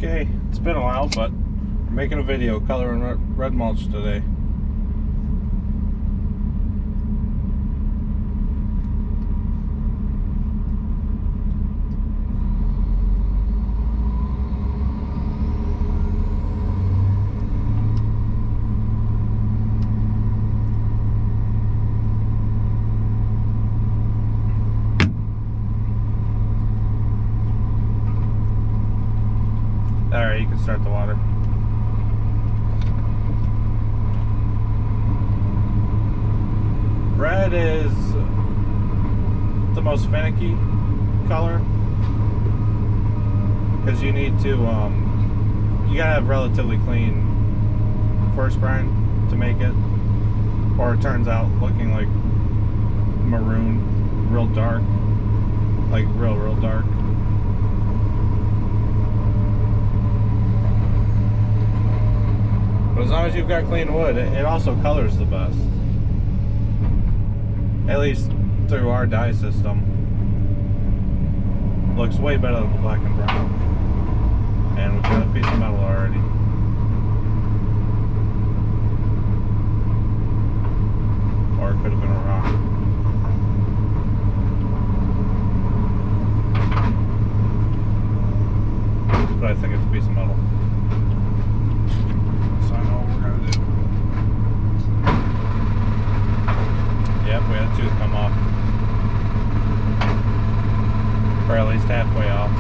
Okay, it's been a while, but I'm making a video coloring red mulch today. Alright, you can start the water. Red is the most finicky color because you need to, you gotta have relatively clean first brine to make it, or it turns out looking like maroon, real dark, like real dark. But as long as you've got clean wood, it also colors the best. At least through our dye system. Looks way better than the black and brown. And we've got a piece of metal already. Or it could have been a rock. But I think it's a piece of metal. So I know what we're gonna do. Yep, we had a tooth come off. Or at least halfway off.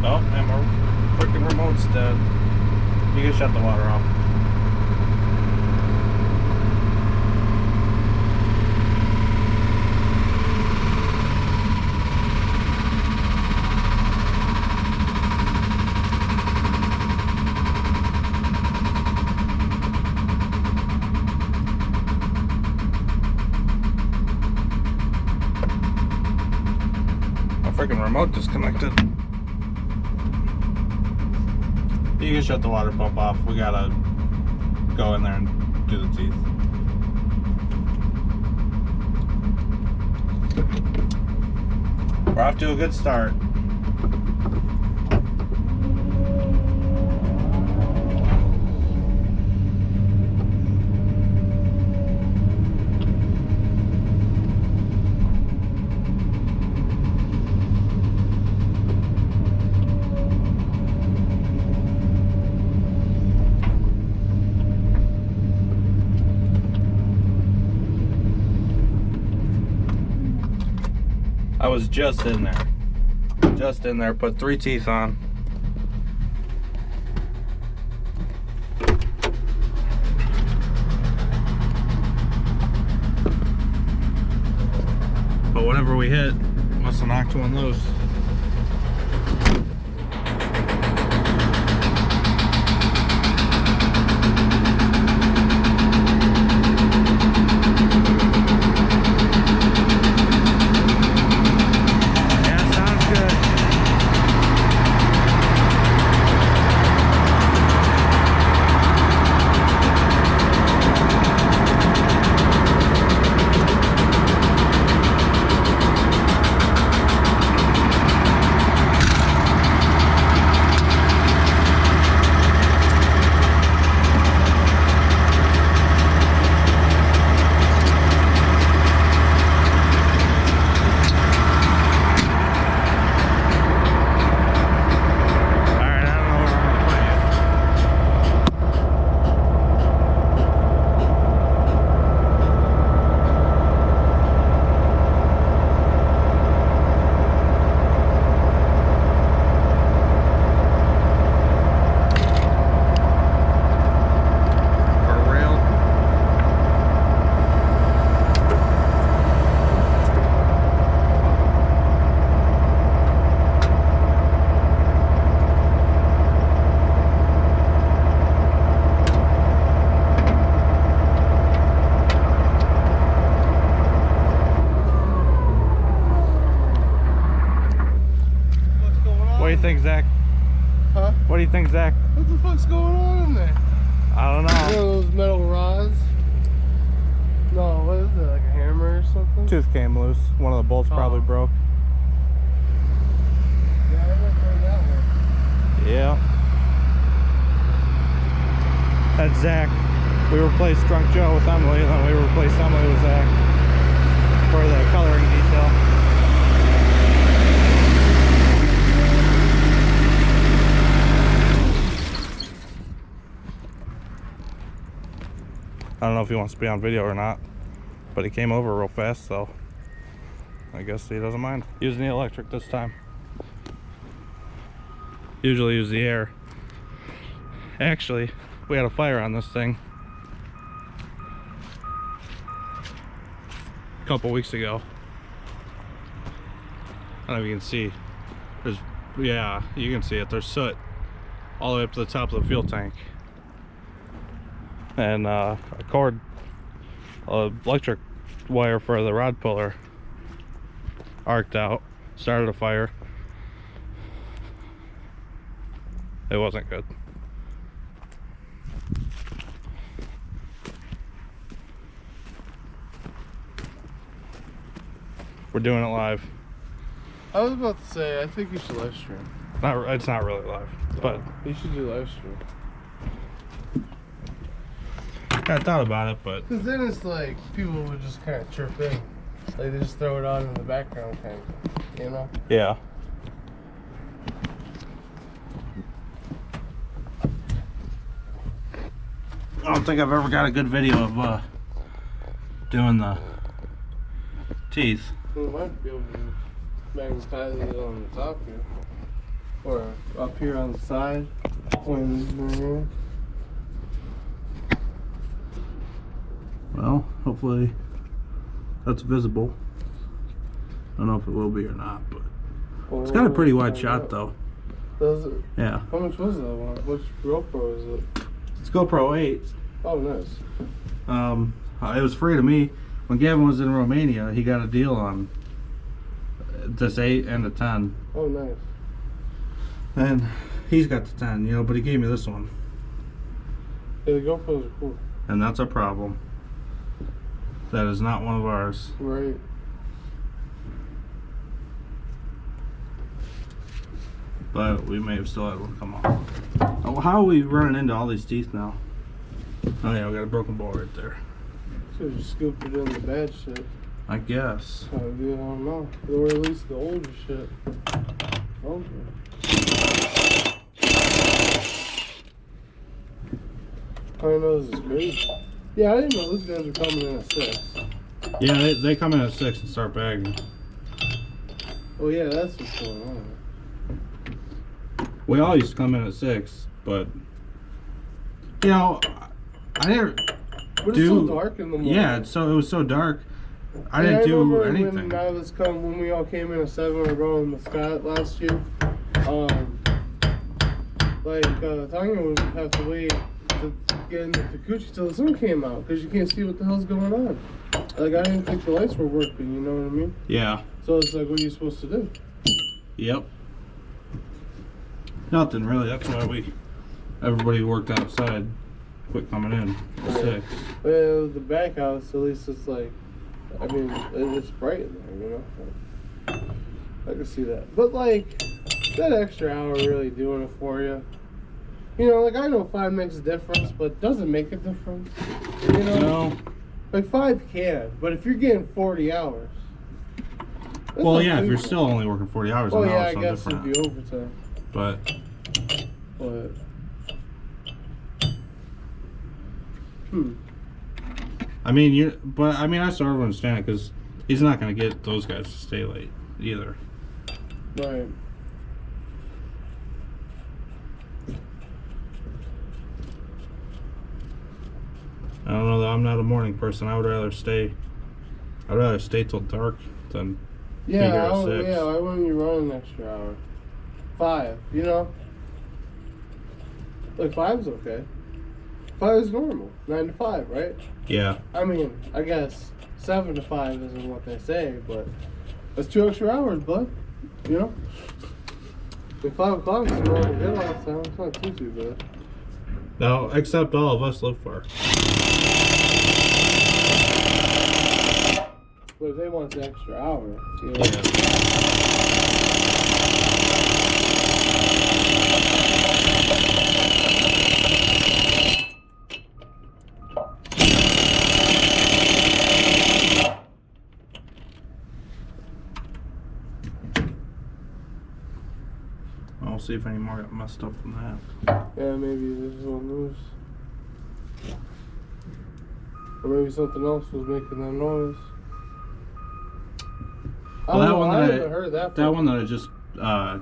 Oh, and my freaking remote's dead. You can shut the water off. Freaking remote disconnected. You can shut the water pump off. We gotta go in there and do the teeth. We're off to a good start. I was just in there, put 3 teeth on. But whatever we hit, must have knocked one loose. What do you think, Zach? Huh? What do you think, Zach? What the fuck's going on in there? I don't know. One of those metal rods? No, what is it? Like a hammer or something? Tooth came loose. One of the bolts probably broke. that one. Yeah. That's Zach. We replaced Drunk Joe with Emily, and then we replaced Emily with Zach for the coloring detail. I don't know if he wants to be on video or not, but he came over real fast, so I guess he doesn't mind. Using the electric this time. Usually use the air. Actually, we had a fire on this thing a couple weeks ago. I don't know if you can see. There's, yeah, you can see it. There's soot all the way up to the top of the fuel tank. And a cord, electric wire for the rod puller arced out, started a fire. It wasn't good. We're doing it live. I was about to say, I think you should live stream. It's not really live, but You should do live stream. I thought about it, but Because then it's like, people would just kind of chirp in. Like, they just throw it on in the background kind of, you know? yeah. I don't think I've ever got a good video of doing the teeth. We might be able to magnetize it on the top here. Or up here on the side. When Well, hopefully that's visible. I don't know if it will be or not, but it's got a pretty wide shot though. Does it? Yeah. How much was that one? Which GoPro is it? It's GoPro 8. Oh, nice. It was free to me. When Gavin was in Romania, he got a deal on this 8 and a 10. Oh, nice. And he's got the 10, you know, but he gave me this one. Yeah, the GoPros are cool. And that's a problem. That is not one of ours. Right. But we may have still had one come off. Oh, how are we running into all these teeth now? Oh yeah, we got a broken ball right there. Should've just scooped it in the bad shit. I guess. I don't know. Or at least the older shit. Okay. I know this is crazy. Yeah, I didn't know those guys were coming in at 6. Yeah, they come in at 6 and start bagging. Oh yeah, that's what's going on. We all used to come in at 6, but you know, I never But it's so dark in the morning. Yeah, it was so dark. I didn't do anything. When we all came in at 7 or going with Scott last year, Tanya would have to wait to get in the Takuchi till the sun came out because you can't see what the hell's going on. Like, I didn't think the lights were working, you know what I mean? Yeah. So it's like, what are you supposed to do? Yep. Nothing really. That's why everybody worked outside, quit coming in at 6. Well, the back house, at least it's like, I mean, it's bright in there, you know? I can see that. But like, that extra hour really doing it for you. You know, like, I know 5 makes a difference, but doesn't make a difference. You know? No. Like, 5 can, but if you're getting 40 hours. Well, yeah, if you're still only working 40 hours, oh, then yeah, it's I no guess different. it'd be overtime. But I mean, I sort of understand it because he's not going to get those guys to stay late either. Right. I don't know, though. I'm not a morning person. I'd rather stay till dark than be here at 6. Yeah, why wouldn't you run an extra hour? 5, you know? Like, 5's okay. 5 is normal. 9 to 5, right? Yeah. I mean, I guess 7 to 5 isn't what they say, but that's 2 extra hours, bud. You know? Like 5 o'clock is the normal get off time. It's not too bad. No, except all of us live far. But if they want the extra hour, you know. I'll see if any more got messed up from that. Yeah, maybe this is one loose. Or maybe something else was making that noise. Well, that one I that haven't heard that. That one that I just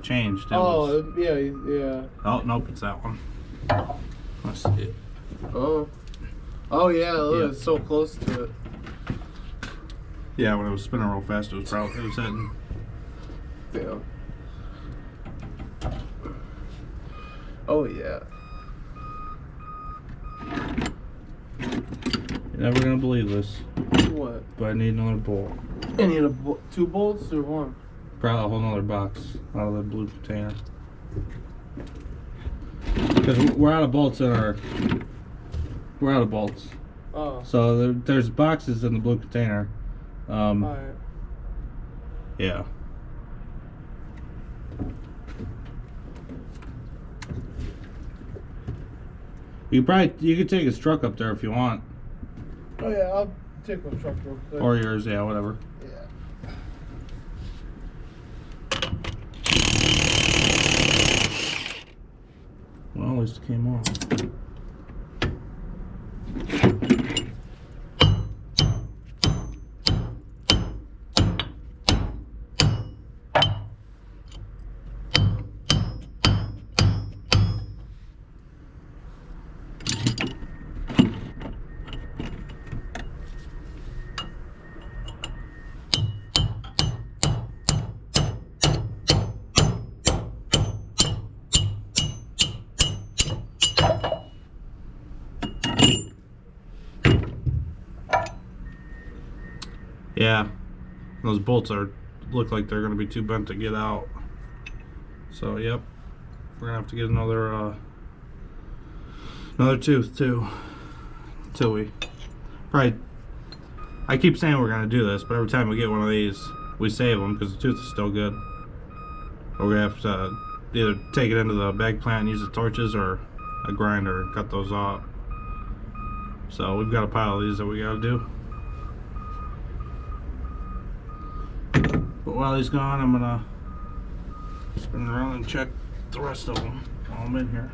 changed. Oh, yeah. Oh, nope, it's that one. Let's see it. Oh, yeah, look, it's so close to it. Yeah, when it was spinning real fast, it was hitting. Damn. Oh, yeah. You're never gonna believe this. What? But I need another bolt. I need two bolts or one? Probably a whole nother box out of the blue container. Because we're out of bolts in our. We're out of bolts. Oh. So there's boxes in the blue container. Alright. Yeah. You could take his truck up there if you want. Oh yeah, I'll take my truck real quick. Or yours, yeah, whatever. Yeah. Well, at least it came off. Yeah, those bolts look like they're going to be too bent to get out. So, yep, we're going to have to get another tooth too. Until we probably. I keep saying we're going to do this, but every time we get one of these, we save them because the tooth is still good. Or we're going to have to either take it into the bag plant and use the torches or a grinder and cut those off. So we've got a pile of these that we got to do. But while he's gone, I'm gonna spin around and check the rest of them while I'm in here,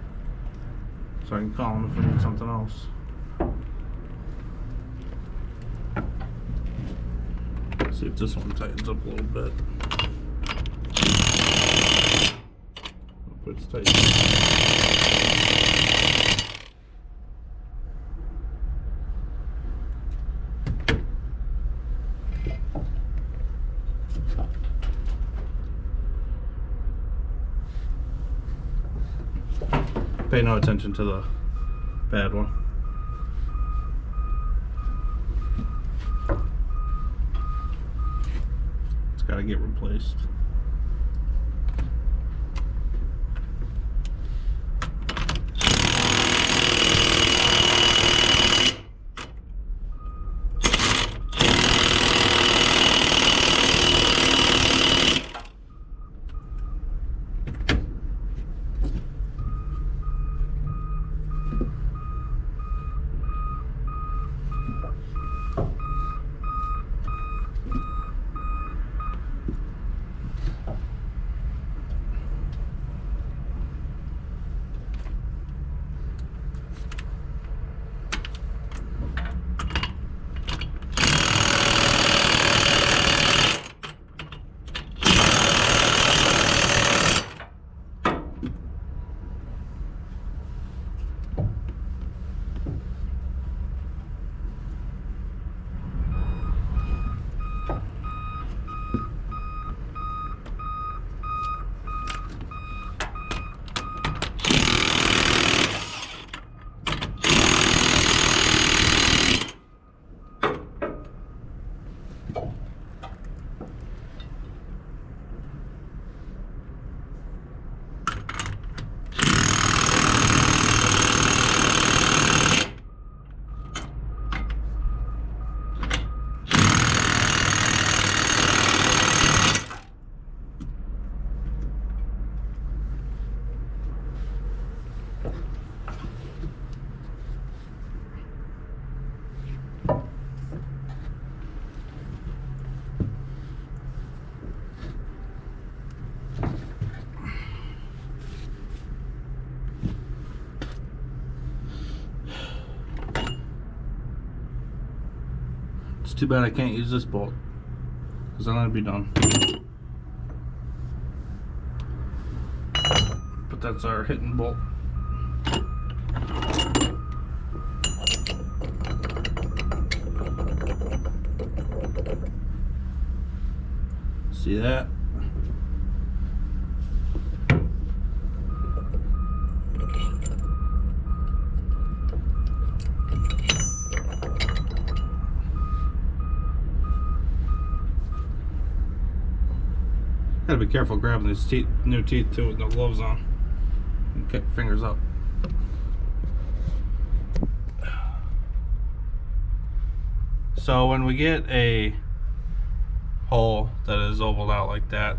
so I can call him if we need something else. See if this one tightens up a little bit. Hope it's tight. Pay no attention to the bad one. It's got to get replaced. too bad I can't use this bolt, because then I'd be done. But that's our hitting bolt. See that? Gotta be careful grabbing these teeth, new teeth too, with no gloves on. And keep fingers up. So when we get a hole that is ovaled out like that,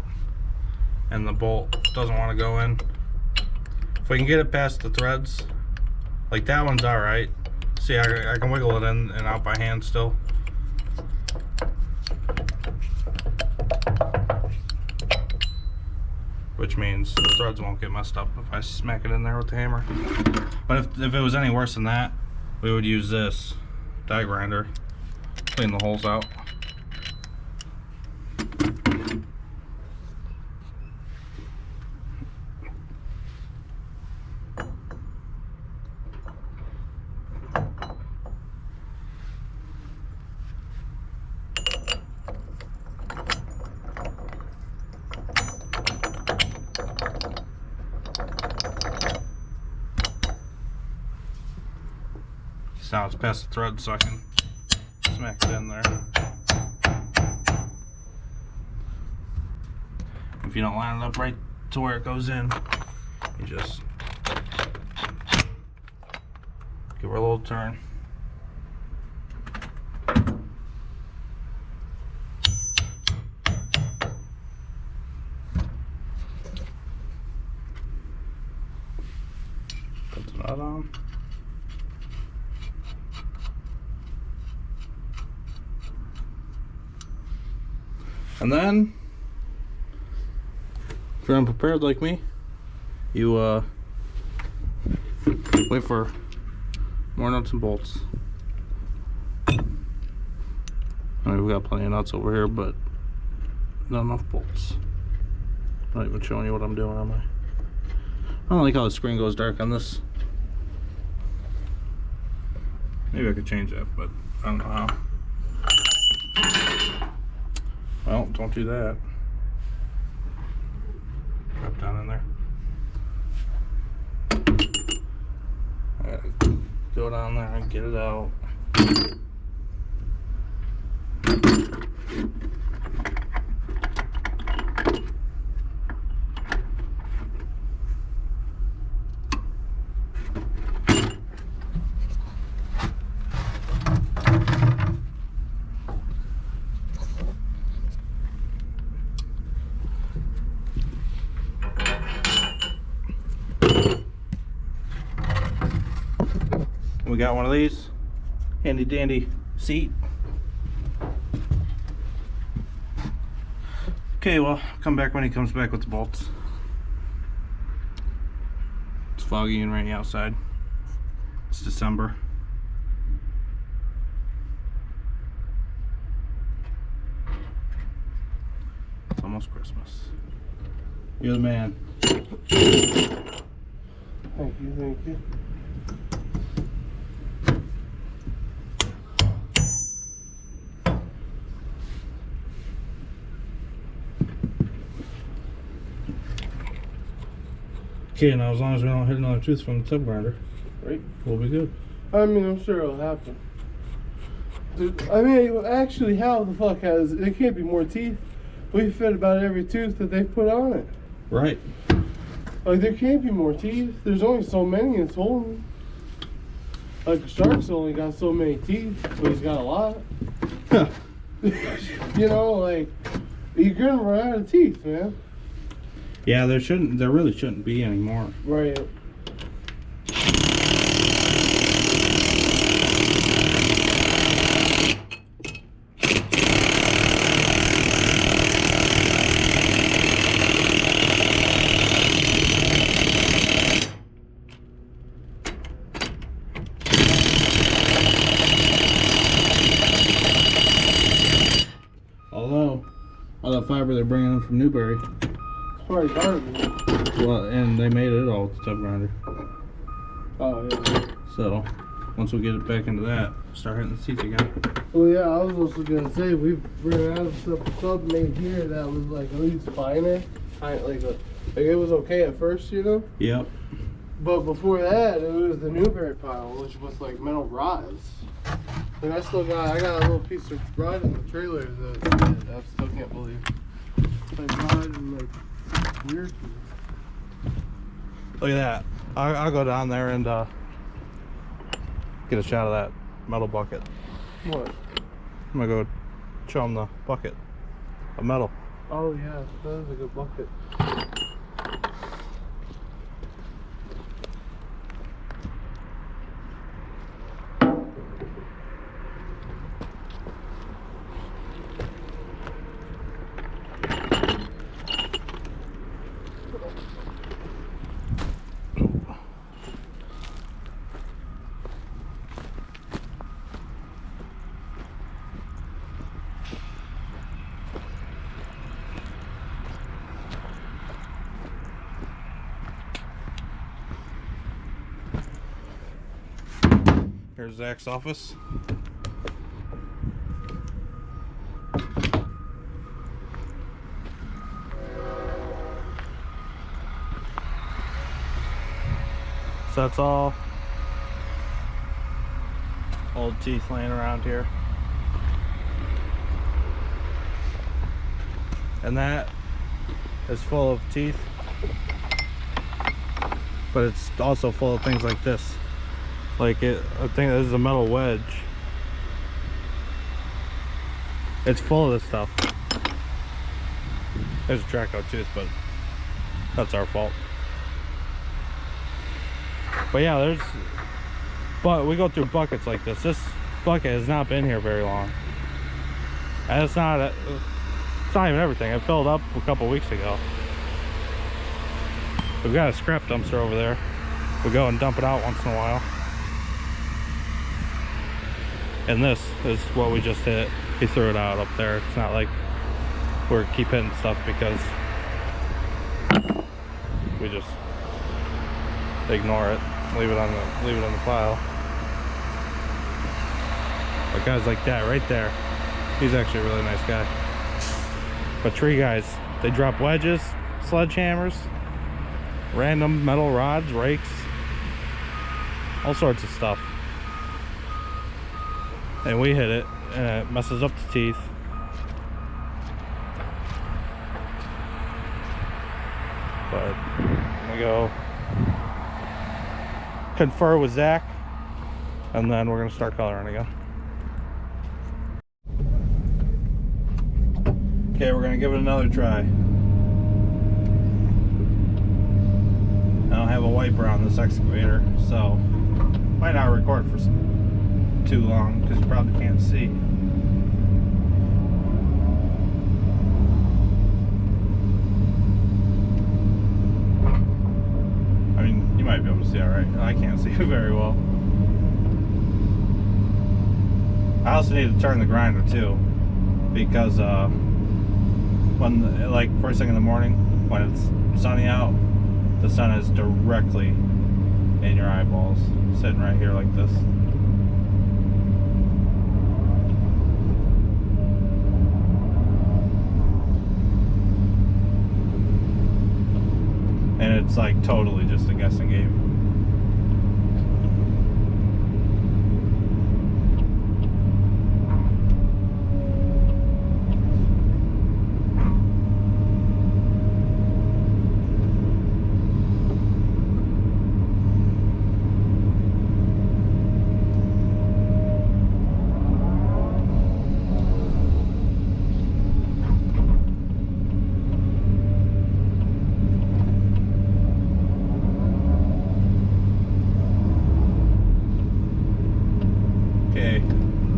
and the bolt doesn't want to go in, if we can get it past the threads, like that one's alright. See, I can wiggle it in and out by hand still. Which means the threads won't get messed up if I smack it in there with the hammer. But if it was any worse than that, we would use this die grinder, clean the holes out. So now it's past the thread, so I can smack it in there. If you don't line it up right to where it goes in, you just give her a little turn. Put the nut on. And then, if you're unprepared like me, you wait for more nuts and bolts. I mean, we got plenty of nuts over here, but not enough bolts. Not even showing you what I'm doing, am I? I don't like how the screen goes dark on this. Maybe I could change that, but I don't know how. Well, don't do that. Drop down in there. I gotta go down there and get it out. We got one of these handy dandy seat. Okay, well, come back when he comes back with the bolts. It's foggy and rainy outside. It's December. It's almost Christmas. You're the man. Thank you, thank you. Okay, now as long as we don't hit another tooth from the tub grinder, Right? we'll be good. I mean, I'm sure it'll happen. I mean, actually, how the fuck has there can't be more teeth? We fit about every tooth that they put on it. Right. Like, there can't be more teeth. There's only so many it's holding. Like, a shark's only got so many teeth, so he's got a lot. You know, like, you're gonna run out of teeth, man. Yeah, there really shouldn't be any more. Right. all that fiber they're bringing in from Newberry. It's probably garbage. Well, and they made it all with the tub grinder. Oh, yeah. So, once we get it back into that, start hitting the seats again. Well, yeah, I was also gonna say we ran out of stuff sub made here that was like at least finer. Like it was okay at first, you know. Yep. But before that, it was the Newberry pile, which was like metal rods. And I got a little piece of rod in the trailer that I still can't believe. Like rod and like weird. Look at that. I'll go down there and get a shot of that metal bucket. What? I'm gonna go show them the bucket of metal. Oh yeah, that is a good bucket. Here's Zach's office. So that's all old teeth laying around here. And that is full of teeth, but it's also full of things like this. Like I think this is a metal wedge. It's full of this stuff. There's a Traco tooth, but that's our fault. But yeah, but we go through buckets like this. This bucket has not been here very long. And it's not even everything. It filled up a couple weeks ago. We've got a scrap dumpster over there. We go and dump it out once in a while. And this is what we just hit. He threw it out up there. It's not like we're keep hitting stuff because we just ignore it, leave it on the pile. But guys like that right there, he's actually a really nice guy. But tree guys, they drop wedges, sledgehammers, random metal rods, rakes, all sorts of stuff. And we hit it, and it messes up the teeth. But I'm gonna go confer with Zach, and then we're gonna start coloring again. Okay, we're gonna give it another try. I don't have a wiper on this excavator, so might not record for too long because you probably can't see. I mean, you might be able to see alright. I can't see very well. I also need to turn the grinder too, because when like first thing in the morning when it's sunny out, the sun is directly in your eyeballs, sitting right here like this. And it's like totally just a guessing game.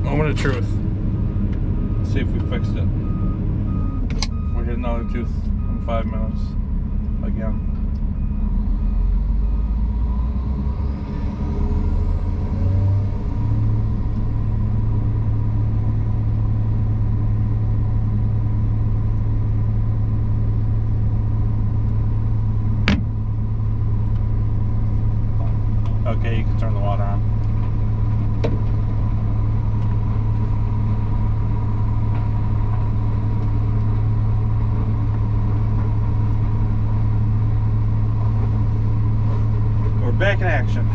Moment of truth. Let's see if we fixed it. We'll hit another tooth in 5 minutes again. water on. We're back in action.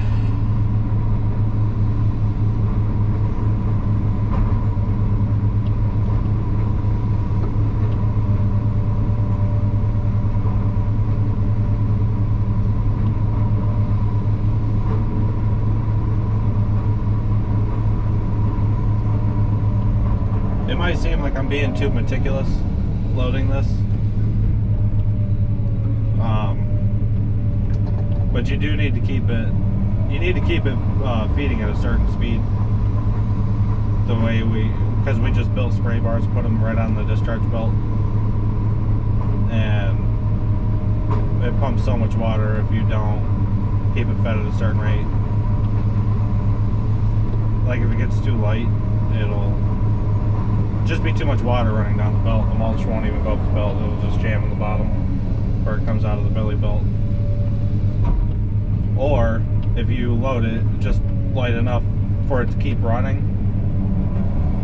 It might seem like I'm being too meticulous loading this, but you do need to keep it. You need to keep it feeding at a certain speed. The way because we just built spray bars, put them right on the discharge belt, and it pumps so much water if you don't keep it fed at a certain rate. Like if it gets too light, it'll just be too much water running down the belt. The mulch won't even go up the belt. It'll just jam in the bottom where it comes out of the belly belt. Or if you load it just light enough for it to keep running,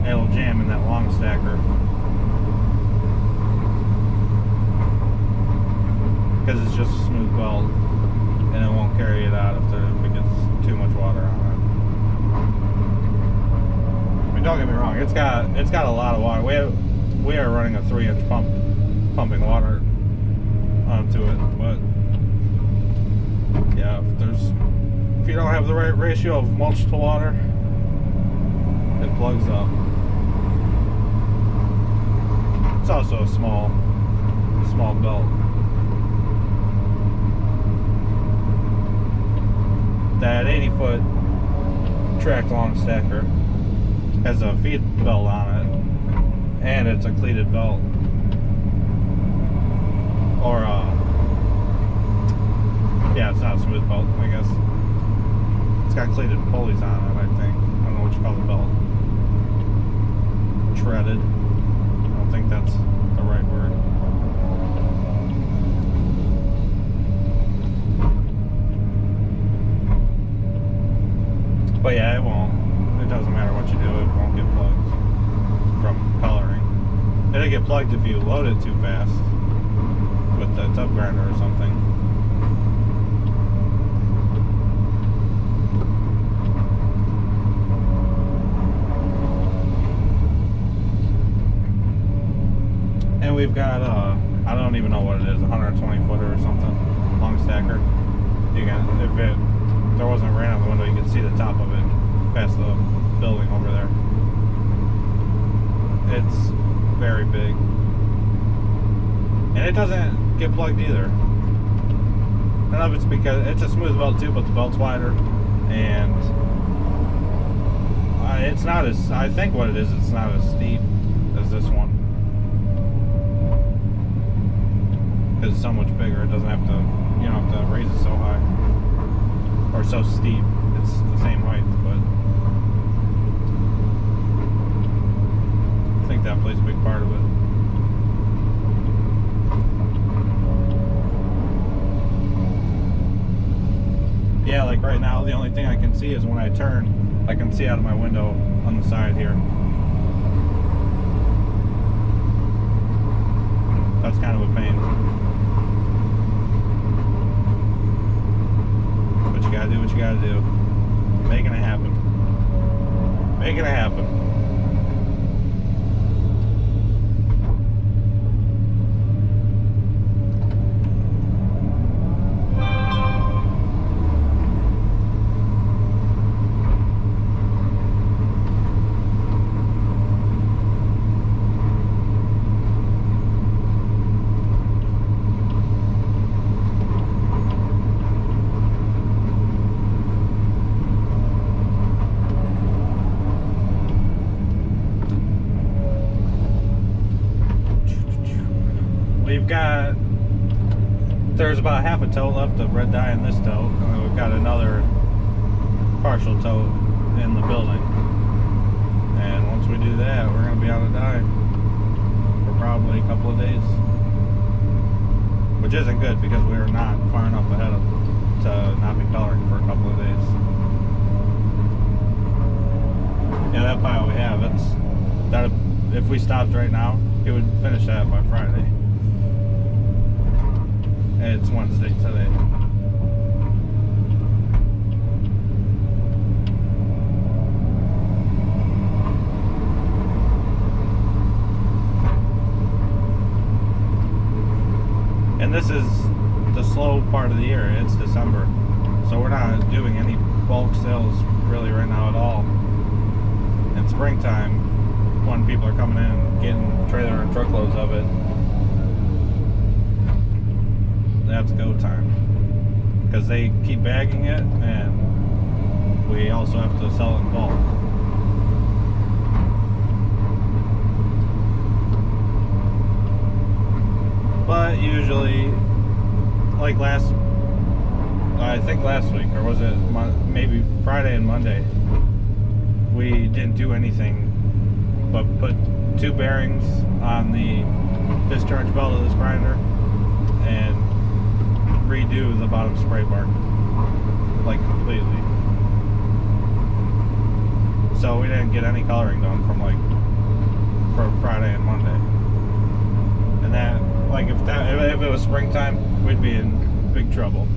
it'll jam in that long stacker. Because it's just a smooth belt and it won't carry it out if it gets too much water on it. I mean, don't get me wrong, it's got a lot of water. We are running a 3-inch pump pumping water onto it, but yeah, if you don't have the right ratio of mulch to water, it plugs up. It's also a small belt. That 80-foot track long stacker has a feed belt on it, and it's a cleated belt, or yeah, it's not a smooth belt, I guess. It's got cleated pulleys on it, I think. I don't know what you call the belt. Treaded. I don't think that's the right word. But yeah, it doesn't matter what you do, it won't get plugged from coloring. It'll get plugged if you load it too fast with the tub grinder or something. And we've got I don't even know what it is, 120 footer or something, long stacker. You can, if there wasn't rain on the window, you could see the top of it past the building over there. It's very big, and it doesn't get plugged either. I don't know if it's because it's a smooth belt too, but the belt's wider, and it's not as, I think what it is, it's not as steep as this one. Because it's so much bigger, it doesn't have to, you don't have to raise it so high or so steep. It's the same height, but I think that plays a big part of it. Yeah, like right now, the only thing I can see is when I turn, I can see out of my window on the side here. That's kind of a pain. But you gotta do what you gotta do. Making it happen. Making it happen. There's about half a tote left of red dye in this tote, and then we've got another partial tote in the building. And once we do that, we're going to be out of dye for probably a couple of days, which isn't good because we are not far enough ahead to not be coloring for a couple of days. Yeah, that pile we have, that if we stopped right now, it would finish that by Friday. And it's Wednesday today. And this is the slow part of the year. It's December, so we're not doing any bulk sales really right now at all. In springtime, when people are coming in and getting trailer and truckloads of it, that's go time, because they keep bagging it and we also have to sell it in bulk. But usually, like I think last week, or was it maybe Friday and Monday, we didn't do anything but put 2 bearings on the discharge belt of this grinder and redo the bottom spray bar, like completely. So we didn't get any coloring done from Friday and Monday. And that, like, if it was springtime, we'd be in big trouble.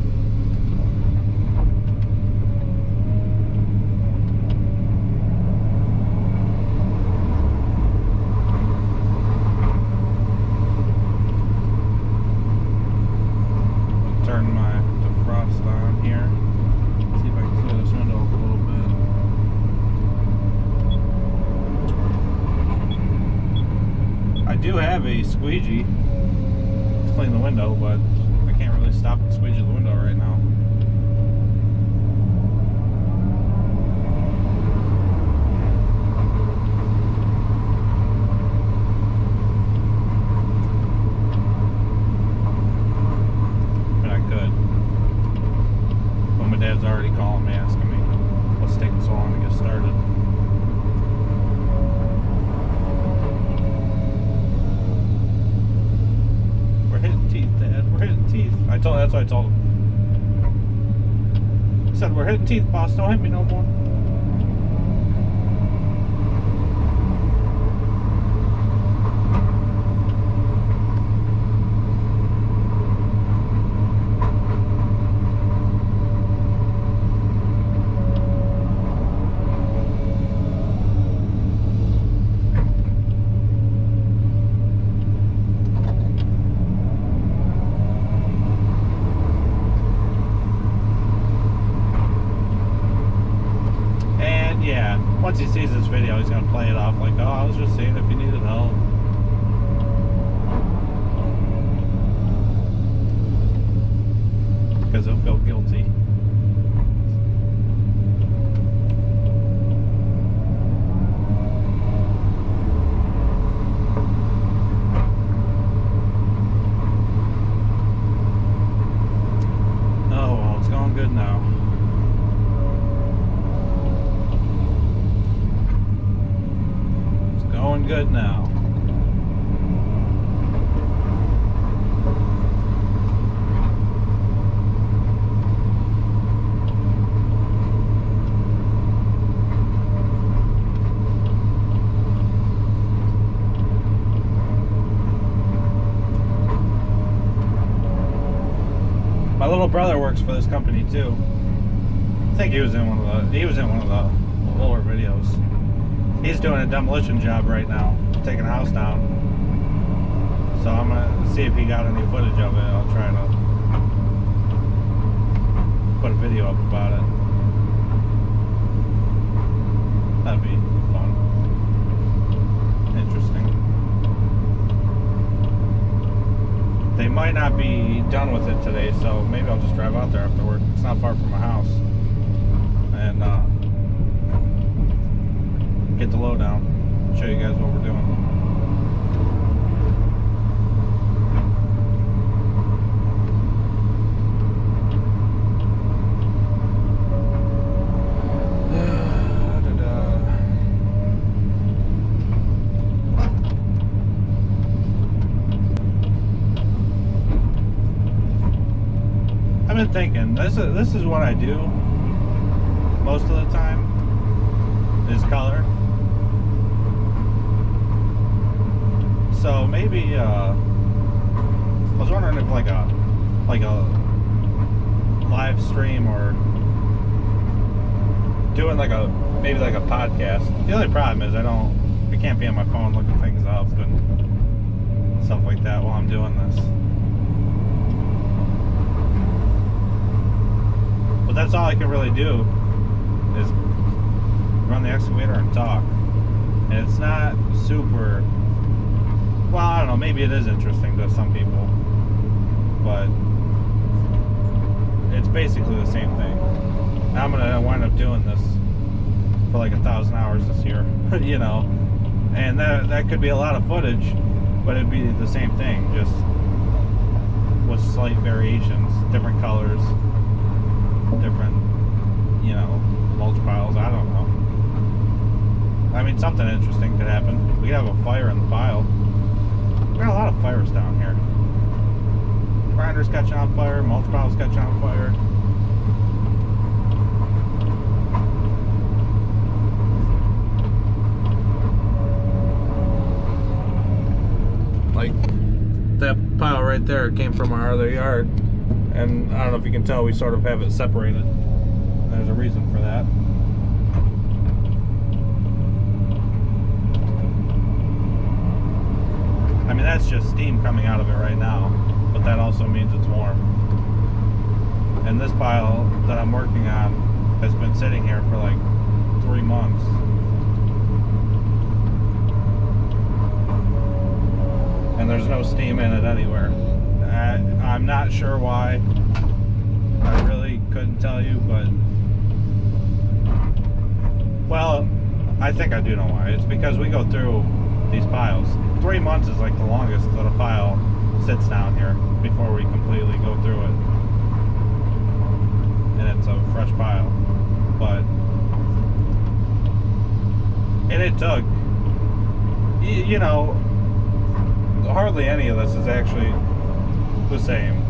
Turn my defrost on here. See if I can clear this window up a little bit. I do have a squeegee to clean the window, but I can't really stop and squeegee the window right now. Dad's already calling me, asking me what's taking so long to get started. We're hitting teeth, Dad. We're hitting teeth. That's what I told him. I said, we're hitting teeth, boss. Don't hit me no more. Yeah, once he sees this video, he's going to play it off like, oh, I was just seeing if you needed help. Because he'll feel guilty. Oh, well, it's going good now. Going good now. My little brother works for this company too. I think he was in one of the older videos. He's doing a demolition job right now, taking a house down. So I'm gonna see if he got any footage of it. I'll try to put a video up about it. That'd be fun. Interesting. They might not be done with it today, so maybe I'll just drive out there after work. It's not far from my house. And get the lowdown, show you guys what we're doing. I've been thinking, this is what I do most of the time, is color. So maybe I was wondering if like a live stream or doing maybe like a podcast. The only problem is I can't be on my phone looking things up and stuff like that while I'm doing this. But that's all I can really do is run the excavator and talk. And it's not super, well, I don't know, maybe it is interesting to some people, but it's basically the same thing. I'm gonna wind up doing this for like 1,000 hours this year, you know, and that could be a lot of footage, but it'd be the same thing, just with slight variations, different colors, different, you know, mulch piles. I don't know. I mean, something interesting could happen. We could have a fire in the pile. We got a lot of fires down here. Grinder's catching on fire, mulch pile's catching on fire. Like that pile right there came from our other yard, and I don't know if you can tell, we sort of have it separated. There's a reason for that. I mean, that's just steam coming out of it right now, but that also means it's warm. And this pile that I'm working on has been sitting here for like 3 months. And there's no steam in it anywhere. I'm not sure why. I really couldn't tell you, but... Well, I think I do know why. It's because we go through these piles. 3 months is like the longest that a pile sits down here before we completely go through it. And it's a fresh pile. But... And it took... You know... Hardly any of this is actually the same.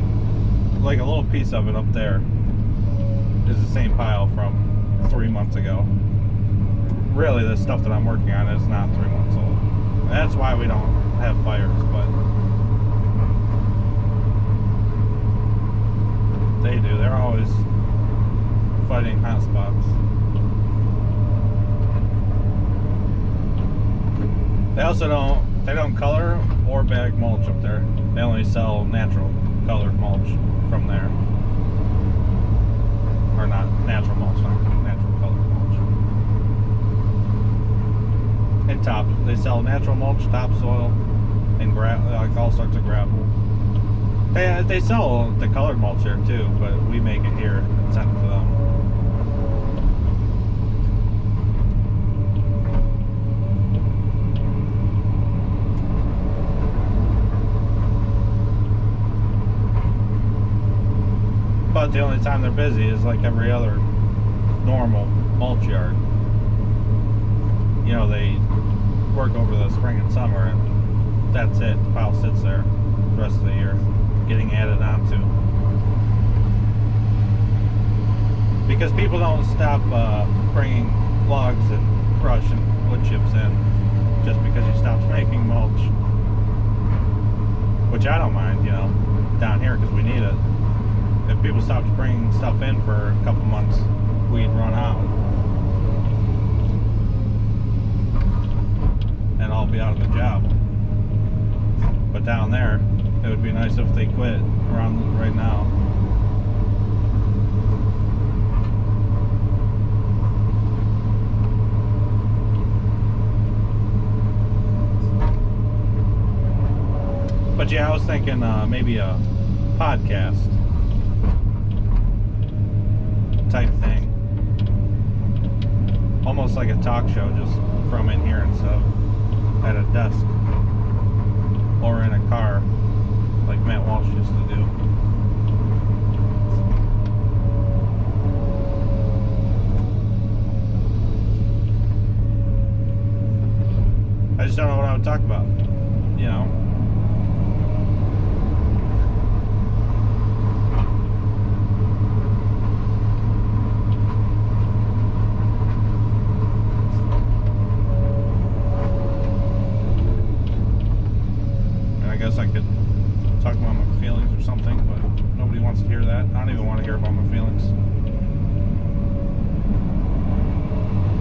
Like a little piece of it up there is the same pile from 3 months ago. Really, the stuff that I'm working on is not 3 months old. And that's why we don't have fires, but they do. They're always fighting hot spots. They also don't color or bag mulch up there. They only sell natural colored mulch from there. Or not natural mulch, not natural colored mulch. And top, they sell natural mulch, topsoil, and like all sorts of gravel. They sell the colored mulch here too, but we make it here and send it to them. But the only time they're busy is like every other normal mulch yard. You know, they work over the spring and summer, and that's it. The pile sits there the rest of the year, getting added onto. Because people don't stop bringing logs and brush and wood chips in just because you stopped making mulch. Which I don't mind, you know, down here because we need it. If people stopped bringing stuff in for a couple months, we'd run out. And I'll be out of the job. But down there, it would be nice if they quit around right now. But yeah, I was thinking maybe a podcast type thing, almost like a talk show, just from in here instead of at a desk or in a car like Matt Walsh used to do. I just don't know what I would talk about, you know. hear that. I don't even want to hear about my feelings.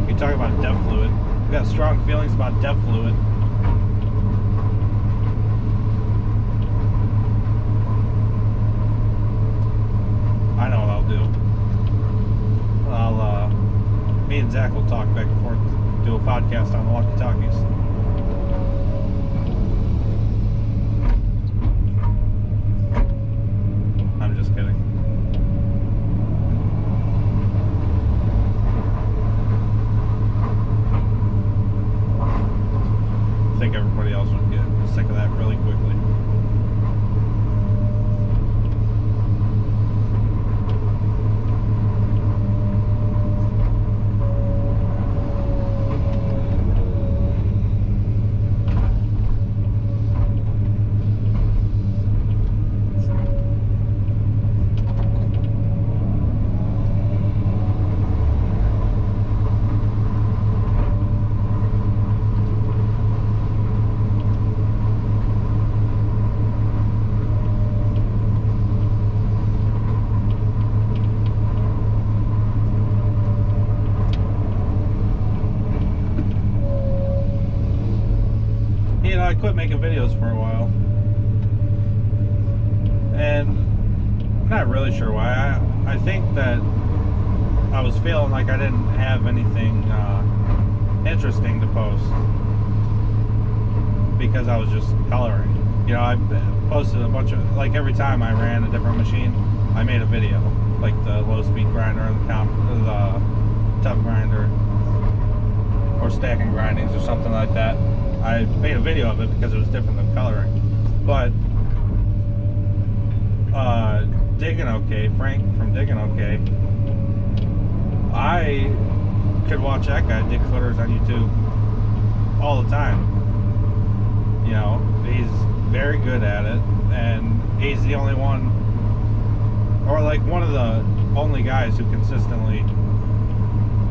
You talk about deaf fluid. We got strong feelings about deaf fluid. I know what I'll do. Me and Zach will talk back and forth, do a podcast on the walkie-talkies. I'm just kidding. I think everybody else would get sick of that really quickly. I quit making videos for a while, and I'm not really sure why. I think that I was feeling like I didn't have anything interesting to post because I was just coloring. You know, I posted a bunch of, like, every time I ran a different machine, I made a video, like the low speed grinder and the tub grinder or stacking grindings or something like that. I made a video of it because it was different than coloring. But Digging Okay, Frank from Digging Okay, I could watch that guy dig footers on YouTube all the time. You know, he's very good at it, and he's the only one, or like one of the only guys who consistently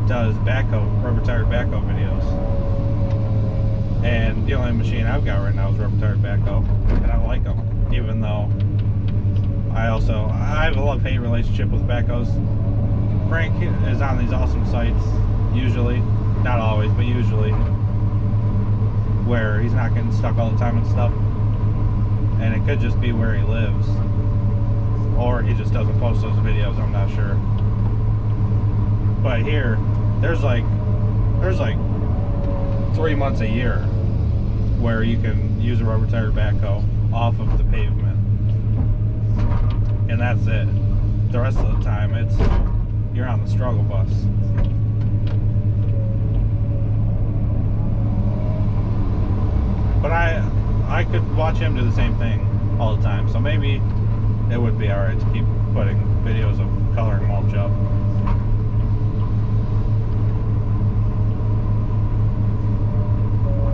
does rubber tired backhoe videos. And the only machine I've got right now is rubber tired backhoe, and I like them, even though I have a love-hate relationship with backhoes. Frank is on these awesome sites, usually, not always, but usually, where he's not getting stuck all the time and stuff. And it could just be where he lives, or he just doesn't post those videos, I'm not sure. But here, there's like 3 months a year where you can use a rubber tired backhoe off of the pavement, and that's it. The rest of the time, you're on the struggle bus. But I could watch him do the same thing all the time, so maybe it would be alright to keep putting videos of coloring mulch up.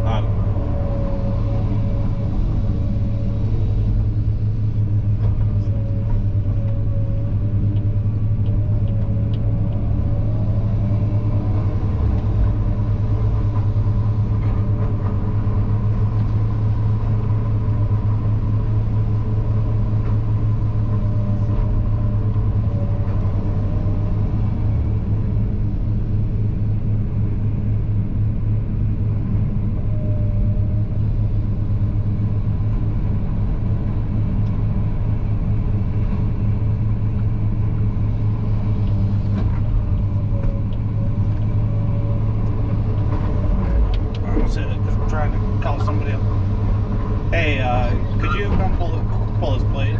I don't know. Hey, could you come pull this plate?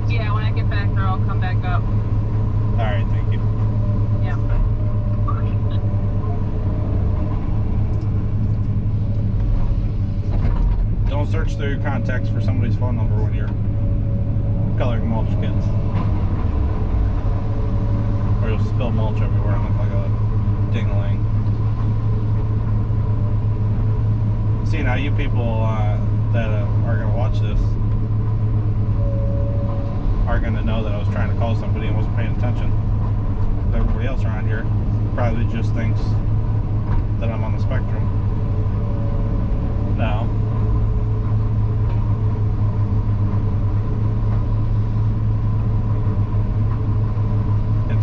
Yeah, when I get back there, I'll come back up. Alright, thank you. Yeah. Don't search through your contacts for somebody's phone number when you're coloring mulch kits, or you'll spill mulch everywhere and look like a ding-a-ling. See, now you people that are going to watch this are going to know that I was trying to call somebody and wasn't paying attention. Everybody else around here probably just thinks that I'm on the spectrum. No.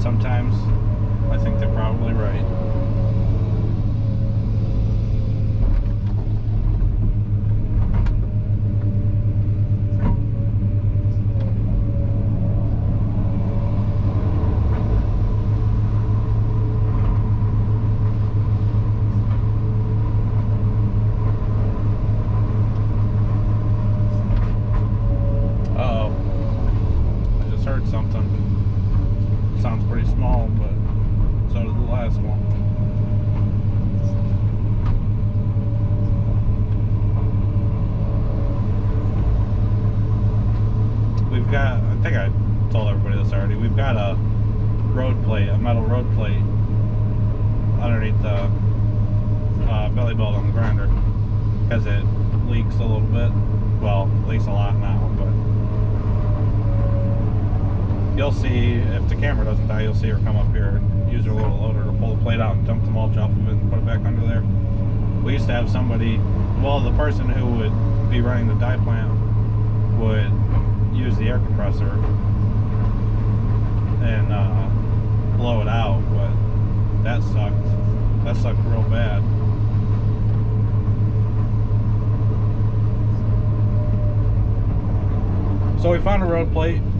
sometimes I think they're probably right. Heard something. Sounds pretty small, but so did the last one. We've got, I think I told everybody this already, we've got a road plate, a metal road plate underneath the belly belt on the grinder because it leaks a little bit. Well, leaks a lot now, but you'll see, if the camera doesn't die, you'll see her come up here and use her little loader to pull the plate out and dump the mulch off of it and put it back under there. We used to have somebody, well, the person who would be running the dye plant would use the air compressor and blow it out, but that sucked. That sucked real bad. So we found a road plate.